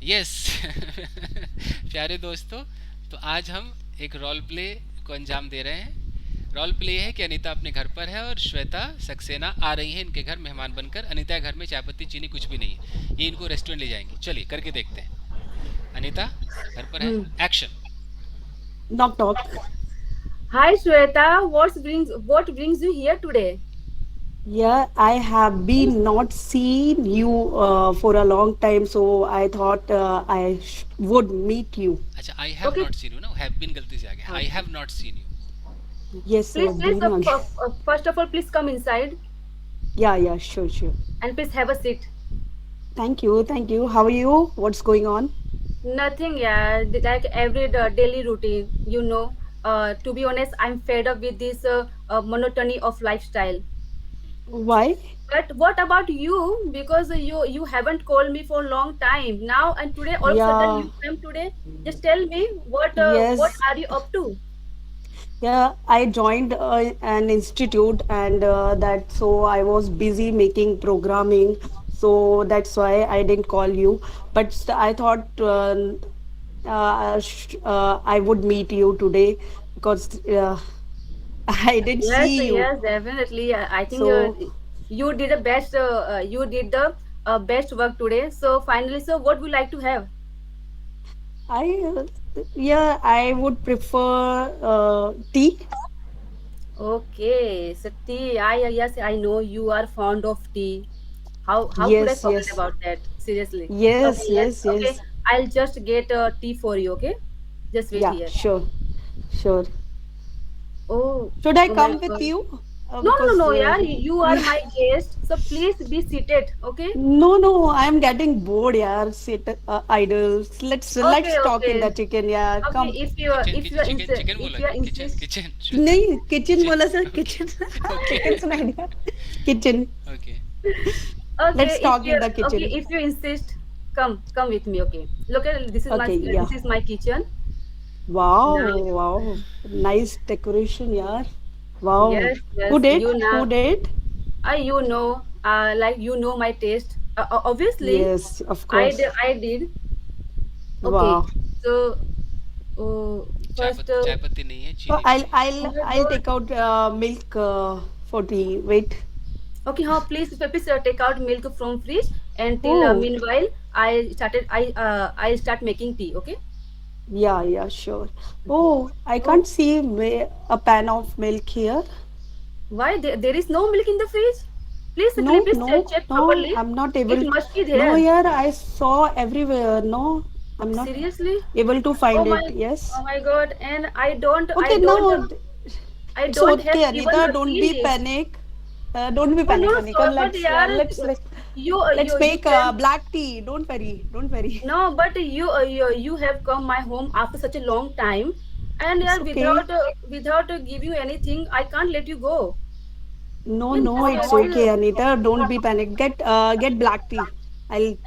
Yes. प्यारे दोस्तों, तो आज हम एक रोल प्ले को अंजाम दे रहे हैं। रोल प्ले है कि अनीता अपने घर पर है और श्वेता सक्सेना आ रही है इनके घर मेहमान बनकर। अनीता के घर में चाय पत्ती चीनी कुछ भी नहीं है, ये इनको रेस्टोरेंट ले जाएंगी। चलिए करके देखते हैं। अनीता घर पर है, Hmm. Action. Knock knock. Hi Shweta, what brings you here today? Yeah, I have been not seen you for a long time, so I thought would meet you. अच्छा, I have Okay, not seen you ना, have been गलती से आ गया, आई okay. Have not seen you. Yes, Please, been again. first of all, please come inside Yeah, yeah, sure, sure. and please have a seat. Thank you, thank you. How are you? What's going on? Nothing, yeah, like every daily routine, you know. To be honest, I'm fed up with this monotony of lifestyle. Why? But what about you? Because you haven't called me for a long time now, and today all of a sudden Yeah, you come today. Just tell me what yes. are you up to? Yeah, I joined an institute, and that so I was busy making programming, so that's why I didn't call you. But I thought I would meet you today because I didn't Yes, see you. yes, definitely. I think So you did the best. You did the best work today. So finally, so what would you like to have? I, yeah, I would prefer tea. Okay, so tea. Yes, I know you are fond of tea. How could I Yes, forget yes, about that? Seriously. Okay, yes, yes. yes, Okay, yes. I'll just get tea for you. Okay, just wait Yeah, here. sure, sure. Oh, Should I oh my come with God. you? No, no, Because no, yeah. You are yeah. my guest, so please be seated. Okay. No, no, I'm getting bored, yaar. Sit idle. Let's Okay, talk in okay. the chicken, yeah. Okay, Come. Kitchen if you are chicken chicken if बोला you are क्या, kitchen insist. Kitchen Shweta, नहीं kitchen kitchen. बोला sir okay. Kitchen okay. Chicken सुनाई दिया kitchen okay. Okay, let's talk in the okay, kitchen if you insist, come with me. Okay, look at okay या this is my kitchen. Wow Now, wow nice decoration यार wow yes, huh yes, did you huh now, did you know, like you know my taste. Obviously, yes of course I did. Okay, wow so first, चाय पत्ती नहीं है, So चीनी भी नहीं है। oh my I'll God. take out milk for tea. Wait. Okay, please take out milk from fridge and till Oh, meanwhile I start making tea. Okay. yeah, sure. Oh, I Oh, can't see a pan of milk here. why there is no milk in the fridge? No, Please no, check no. properly. I'm not It able. must be No, there. yeah, I saw everywhere. No, I'm not Seriously? able to Oh find my, it. Yes. oh my God! And Okay, no, I it's don't have okay, even Anita. Don't seen be this. panic. Don't be Oh no, panic, Anita. so but yeah, Let's you make can. black tea. Don't worry. Don't worry. No, but you have come my home after such a long time, and yeah, It's okay. without giving you anything, I can't let you go. No, And no, it's this okay, Anita. Don't be panic. Get black tea. I'll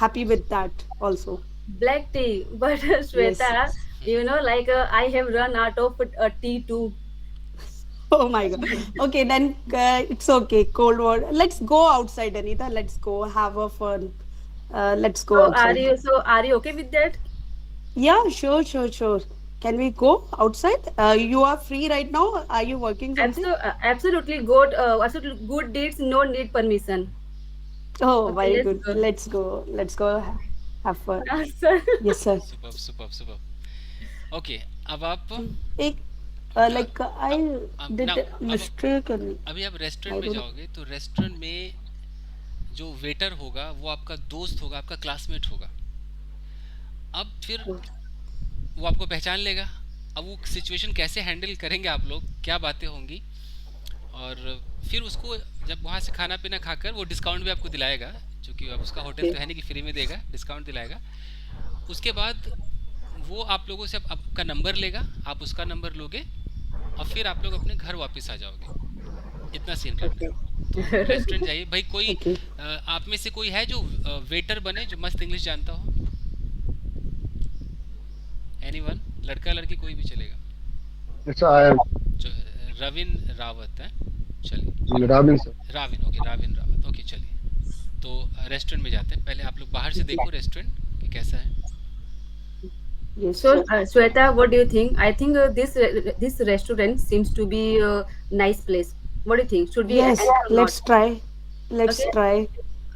happy with that also. black tea. But Yes. Shweta, like I have run out of tea too. Oh my God. Okay, then it's okay. Cold water. Let's go outside, Anita. Let's go have a fun. Let's go outside. Are you okay with that? Yeah, sure, sure, sure. Can we go outside? You are free right now? Are you working something? Absolutely good deeds, no need permission. Oh, Okay, very let's good. go. Let's go. Let's go have fun. So, Yes, sir. Super super super. Okay, अब आप एक like I did now, a अब mistake. अभी आप restaurant I में don't. जाओगे तो restaurant में जो वेटर होगा वो आपका दोस्त होगा, आपका क्लासमेट होगा। अब फिर वो आपको पहचान लेगा। अब वो सिचुएशन कैसे हैंडल करेंगे आप लोग, क्या बातें होंगी, और फिर उसको जब वहाँ से खाना पीना खाकर वो डिस्काउंट भी आपको दिलाएगा, क्योंकि अब उसका होटल तो Okay. है नहीं कि फ्री में देगा, डिस्काउंट दिलाएगा। उसके बाद वो आप लोगों से आपका नंबर लेगा, आप उसका नंबर लोगे, और फिर आप लोग अपने घर वापस आ जाओगे। इतना सीन करना Okay. है। तो रेस्टोरेंट जाइए भाई। कोई Okay. आप में से कोई है जो वेटर बने, जो मस्त इंग्लिश जानता हो? एनीवन? लड़का लड़की कोई भी चलेगा। Yes, sir, I am Rabin Rawat है। चलिए। Robin, sir. Ravin, okay, Ravin Rawat, okay, चलिए। तो रेस्टोरेंट में जाते हैं। पहले आप लोग बाहर से Okay. देखो रेस्टोरेंट कि कैसा है? Yes. So, Shweta, what do you think? I think this restaurant seems to be a nice place. What do you think? Should we Yes, enter or not? let's try. Let's Okay, try.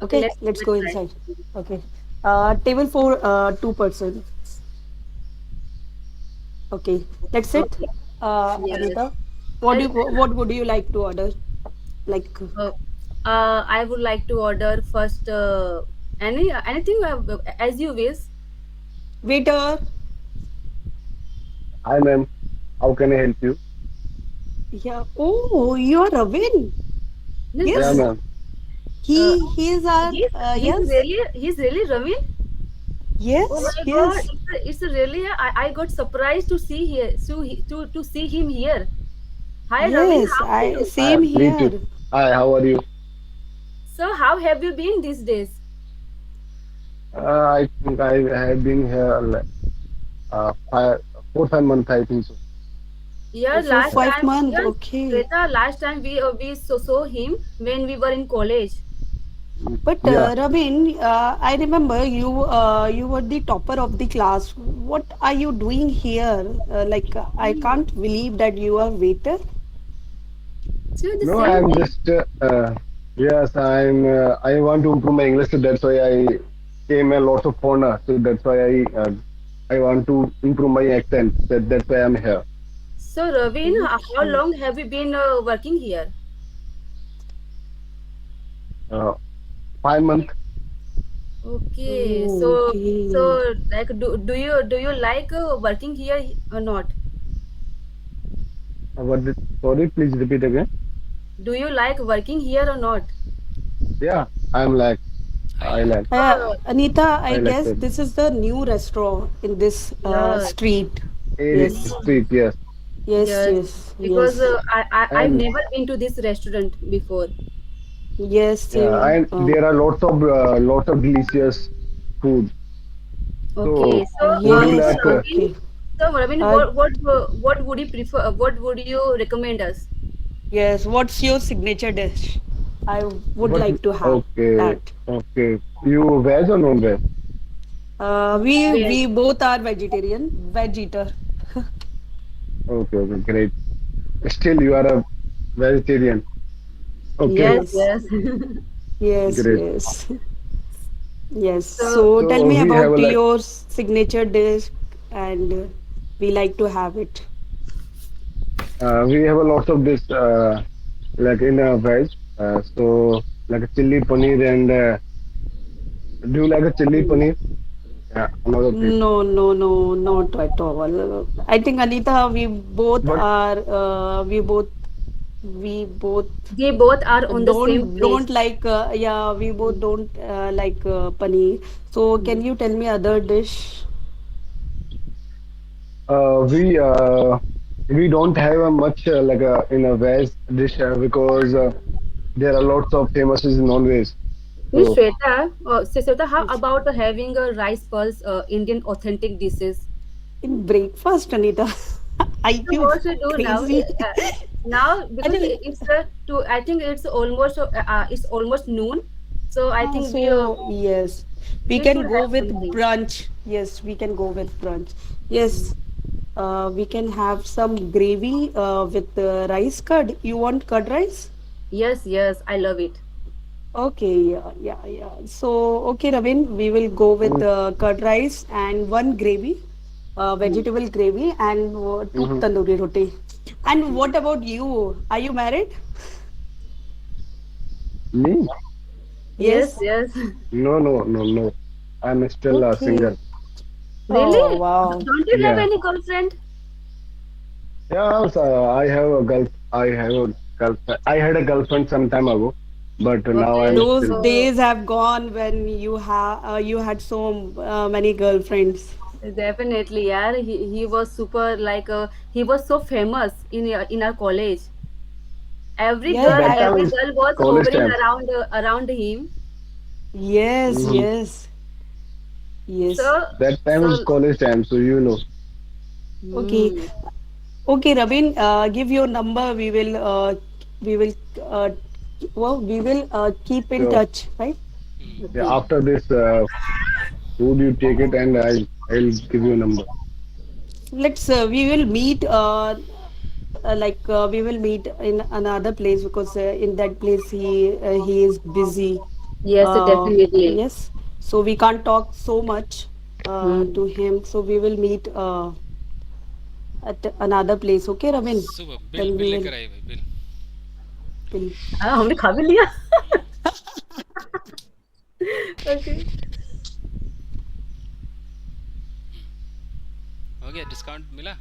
okay, Okay, let's let's let's go try. inside. Okay. Table for two person. Okay, that's it. Okay, yes, Anita, yes. what would you like to order? Like Uh, I would like to order first anything as you wish. waiter. Hi, ma'am. How can I help you? Yeah. Oh, you're Ravin. Yes, Yeah, Yes, ma'am. uh, he is our yes. he's really Ravi. Oh Yes, my God! yes. It's a really I got surprised to see here to see him here. Hi Ravin, Yes, how are I you? Hi, same me too. here. Hi, how are you? So how have you been these days? I think I have been here like, 5 5 months. I think so. Yeah, Oh, for last Yeah. 5 time, months. yes, Okay. Shweta, last time we saw him when we were in college. But Yeah. Ravin, I remember you were the topper of the class. What are you doing here? I can't believe that you are waiter. So the No, same I'm thing. just yes. I want to improve my English, so that's why I came a lot of foreigner. So that's why I want to improve my accent. That's why I'm here. So Ravin, how Okay. long have you been working here? Uh, 5 months. Okay, Oh, okay. so like do you like working here or not? What? Sorry, please repeat again. Do you like working here or not? Yeah, I'm like I I like like. Anita, I I like guess that. this is the new restaurant in this Yes, street. Area Yes, mm, street. Yes, yes, yes. yes, Because yes, I've and never been to this restaurant before. yes, yeah, same. and there are lots of delicious food. Okay, So would you Yes, like? okay. Ravin, Uh, what would you prefer? What would you recommend us? yes, what's your signature dish? I would What? like to have Okay, that. okay. You veg or non-veg? Where? We both are vegetarian, veg eater. Okay, okay, great. Still, you are a vegetarian. Okay, Yes, Yes, yes. yes, great. yes, yes. So So tell So me we have about like your signature dish, and we like to have it. we have a lot of this like in a veg. So like a chili paneer and do you like a chili paneer? Yeah, another thing. No, no, no, not at all. I think Anita, But we both they both are on the same don't place. like yeah, we both don't like paneer. So can Mm. you tell me other dish? uh, we uh, we don't have a much like a in a veg dish because there are lots of famous non-veg. Miss So Shweta, Shweta, how Yes. about having a rice pulse Indian authentic dishes? In breakfast, Anita. Are So you what we do now? crazy? Now I because don't, it's to I think it's almost noon. So I think so yes, we we should can go have with something. brunch. Yes, we can go with brunch. Yes, we can have some gravy with rice curd. You want curd rice? Yes, yes, I love it. Okay, yeah, yeah, yeah. So, okay, Ravin, we will go with mm, curd rice and one gravy, Mm. vegetable gravy, and two mhm. tandoori roti. And what about you? Are you married? Me? Yes, Yes. yes. No. I'm still a Okay. single. Oh, Really? wow. Don't you have Yeah. any girlfriend? Yeah, so I have a girl. I have a girlfriend. I had a girlfriend some time ago, but now Okay, I'm Those still. so days have gone when you had so many girlfriends. definitely, yeah. He was super like he was so famous in our college. But Yeah, that time Every is girl was college hovering time. around him. yes, Hmm. yes, yes. So That time is so college time, so you know. Okay. hmm, Okay, Rabin, give your number. We will, uh, we will keep in So touch, right? Hmm. yeah, okay. after this food, you take it, and I'll give you a number. Let's we will meet we will meet in another place because in that place he is busy. Yes, definitely. Yes, so we can't talk so much Hmm. to him. So we will meet at another place. Okay, Ravin. सुबह bill Then bill we will. लेकर आइए भाई, bill. will- हाँ, हमने खा भी लिया। Okay. हो गया, डिस्काउंट मिला।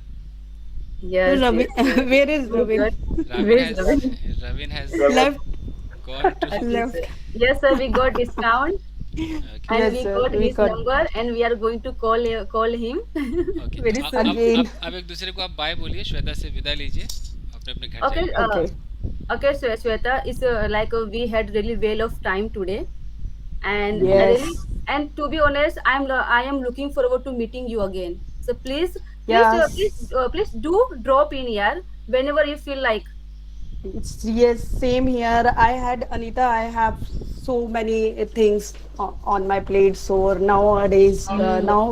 Yes, Ravin, yes, yes. where is We Ravin? got, Ravin where is has Ravin? Ravin has Left, gone to Okay, sir. left. Yes, sir, we got discount okay, and Yes, we sir. got We his got number and we are going to call him okay. very तो soon. again. अब एक दूसरे को आप bye बोलिए, श्वेता से विदा लीजिए, अपने अपने घर Okay, जाइए। Okay. okay, Shweta, it's like we had really well of time today, and I hmm, really Yes. and to be honest, I am looking forward to meeting you again. So Yes. please do drop in here whenever you feel like. Yes, same here. I had Anita. I have so many things on my plate. So nowadays, Mm, now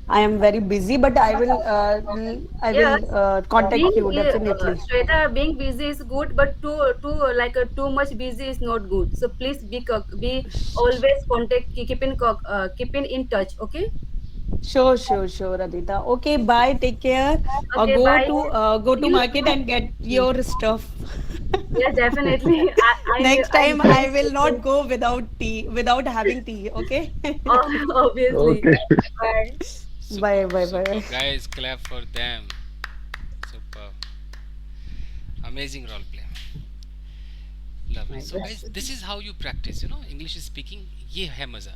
I am very busy. But I yes, will contact being you definitely. Shweta, being busy is good, but too much busy is not good. So please be always contact keeping in touch. Okay. Sure, sure, sure, Adita. Okay, bye. Take care. Okay. Bye. Go to You. market and get Mm. your stuff. Yes, definitely. Next I time will I will not go without tea, without having tea. Okay. obviously. Okay. Bye. Bye, super bye, super bye. Guys, clap for them. Super, amazing role play, lovely. My so guys, God. This is how you practice, you know, English speaking. ये है मजा।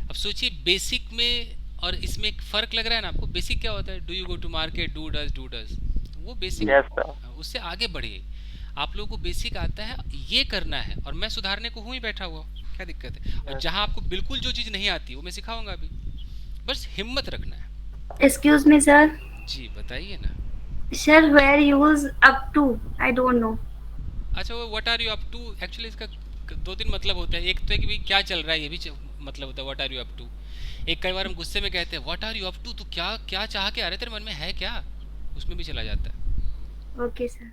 अब सोचिए, basic में और इसमें एक फर्क लग रहा है ना आपको। बेसिक क्या होता है? Do you go to market, do does, वो बेसिक। Yes, sir. उससे आगे बढ़िए। आप लोगों को बेसिक आता है, ये करना है, और मैं सुधारने को हूँ ही बैठा हुआ, क्या दिक्कत है? और Yes. जहाँ आपको बिल्कुल जो चीज़ नहीं आती वो मैं सिखाऊंगा अभी। बस हिम्मत रखना है। Excuse me, sir. जी बताइए ना। Sir, where use up to? I don't know. अच्छा, वो what are you up to, actually इसका दो तीन मतलब होता है। एक तो है कि भाई क्या चल रहा है, ये भी मतलब होता है what are you up to. एक कई बार हम गुस्से में कहते हैं what are you up to, तू क्या क्या चाह के आ रहे, तेरे मन में है क्या, उसमें भी चला जाता है। Okay, sir.